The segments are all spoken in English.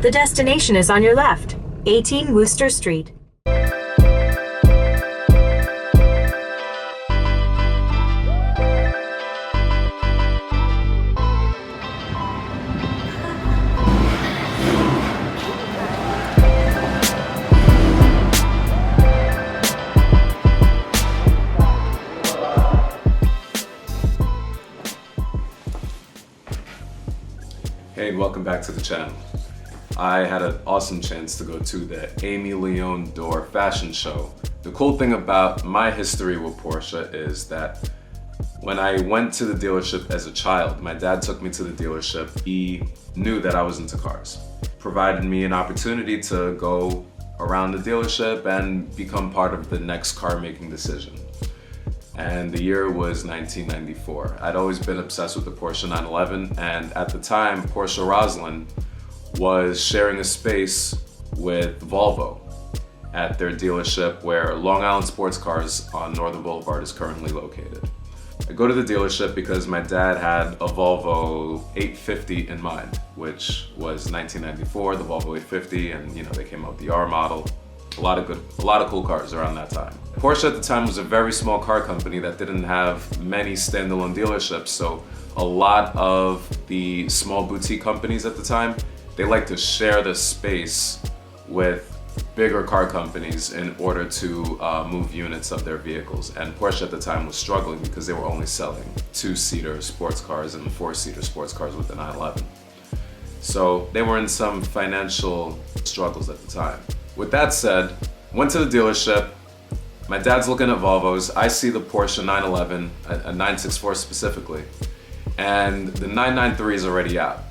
The destination is on your left, 18 Wooster Street. Hey, welcome back to the channel. I had an awesome chance to go to the Aimé Leon Dore fashion show. The cool thing about my history with Porsche is that when I went to the dealership as a child, my dad took me to the dealership. He knew that I was into cars, provided me an opportunity to go around the dealership and become part of the next car making decision. And the year was 1994. I'd always been obsessed with the Porsche 911, and at the time, Porsche Rosslyn was sharing a space with Volvo at their dealership where Long Island Sports Cars on Northern Boulevard is currently located. I go to the dealership because my dad had a Volvo 850 in mind, which was 1994, the Volvo 850, and they came out with the R model. A lot of cool cars around that time. Porsche at the time was a very small car company that didn't have many standalone dealerships, so a lot of the small boutique companies at the time, they like to share the space with bigger car companies in order to move units of their vehicles. And Porsche at the time was struggling because they were only selling 2-seater sports cars and 4-seater sports cars with the 911. So they were in some financial struggles at the time. With that said, went to the dealership. My dad's looking at Volvos. I see the Porsche 911, a 964 specifically, and the 993 is already out.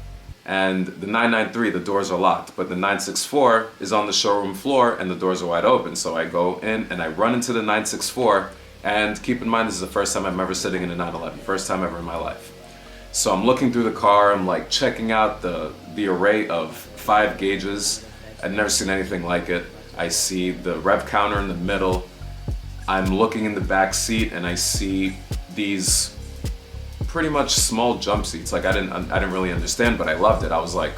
And the 993, the doors are locked, but the 964 is on the showroom floor and the doors are wide open. So I go in and I run into the 964, and keep in mind this is the first time I'm ever sitting in a 911, first time ever in my life. So I'm looking through the car, I'm like checking out the array of 5 gauges. I'd never seen anything like it. I see the rev counter in the middle. I'm looking in the back seat and I see these pretty much small jump seats. Like I didn't really understand, but I loved it. I was like,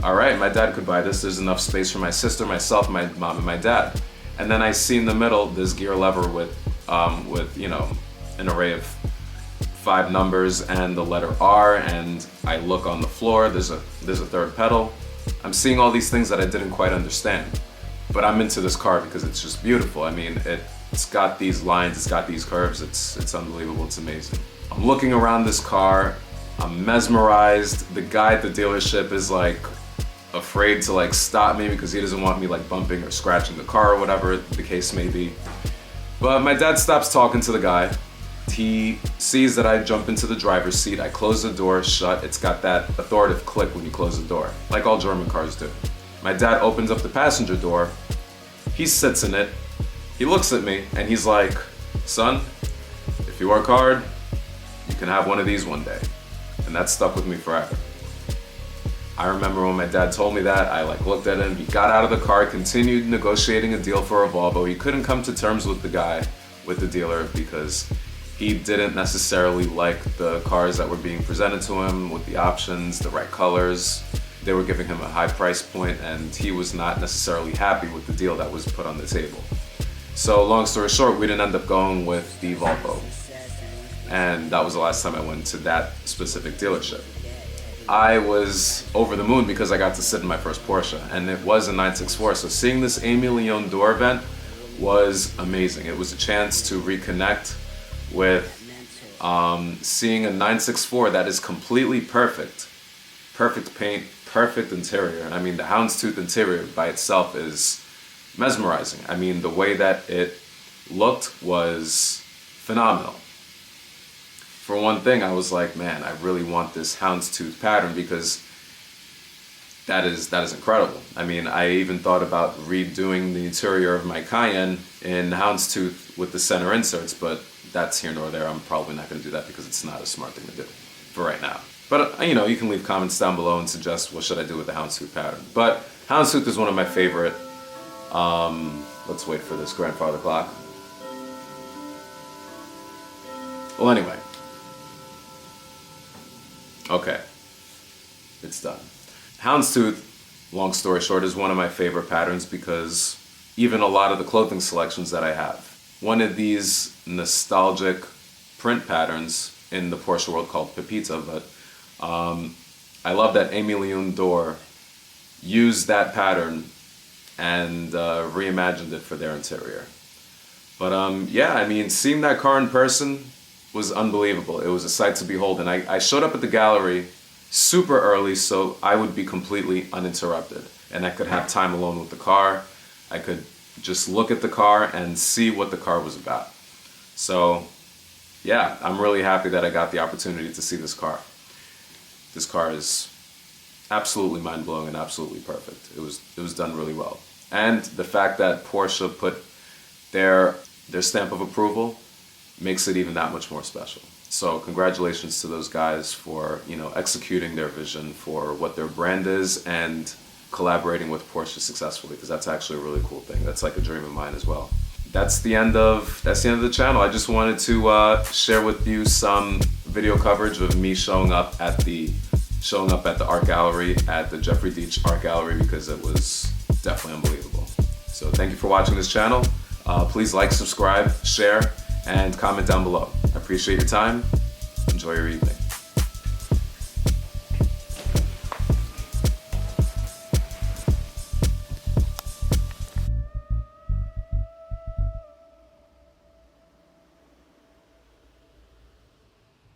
all right, my dad could buy this. There's enough space for my sister, myself, my mom, and my dad. And then I see in the middle this gear lever with an array of 5 numbers and the letter R. And I look on the floor. There's a third pedal. I'm seeing all these things that I didn't quite understand, but I'm into this car because it's just beautiful. I mean, it's got these lines, it's got these curves, it's unbelievable, it's amazing. I'm looking around this car, I'm mesmerized. The guy at the dealership is like afraid to like stop me because he doesn't want me like bumping or scratching the car or whatever the case may be. But my dad stops talking to the guy. He sees that I jump into the driver's seat, I close the door shut. It's got that authoritative click when you close the door, like all German cars do. My dad opens up the passenger door, he sits in it, he looks at me, and he's like, son, if you work hard, you can have one of these one day. And that stuck with me forever. I remember when my dad told me that, I looked at him, he got out of the car, continued negotiating a deal for a Volvo. He couldn't come to terms with the dealer, because he didn't necessarily like the cars that were being presented to him with the options, the right colors. They were giving him a high price point and he was not necessarily happy with the deal that was put on the table. So long story short, we didn't end up going with the Volvo. And that was the last time I went to that specific dealership. I was over the moon because I got to sit in my first Porsche, and it was a 964. So seeing this Aimé Leon Dore event was amazing. It was a chance to reconnect with seeing a 964 that is completely perfect. Perfect paint, perfect interior. I mean, the houndstooth interior by itself is mesmerizing. I mean, the way that it looked was phenomenal. For one thing, I was like, man, I really want this houndstooth pattern because that is incredible. I mean, I even thought about redoing the interior of my Cayenne in houndstooth with the center inserts, but that's here nor there. I'm probably not going to do that because it's not a smart thing to do for right now. But you can leave comments down below and suggest what should I do with the houndstooth pattern. But houndstooth is one of my favorite. Let's wait for this grandfather clock. Well, anyway. Okay. It's done. Houndstooth long story short, is one of my favorite patterns because even a lot of the clothing selections that I have. One of these nostalgic print patterns in the Porsche world called Pepita, but I love that Aimé Leon Dore used that pattern and reimagined it for their interior. But yeah, I mean, seeing that car in person was unbelievable. It was a sight to behold, and I showed up at the gallery super early so I would be completely uninterrupted and I could have time alone with the car. I could just look at the car and see what the car was about. So yeah, I'm really happy that I got the opportunity to see this car. This car is absolutely mind-blowing and absolutely perfect. It was done really well. And the fact that Porsche put their stamp of approval makes it even that much more special. So congratulations to those guys for, you know, executing their vision for what their brand is and collaborating with Porsche successfully, because that's actually a really cool thing. That's like a dream of mine as well. That's the end of the channel. I just wanted to share with you some video coverage of me showing up at the art gallery at the Jeffrey Deitch Art Gallery, because it was definitely unbelievable. So thank you for watching this channel. Please like, subscribe, share, and comment down below. I appreciate your time. Enjoy your evening.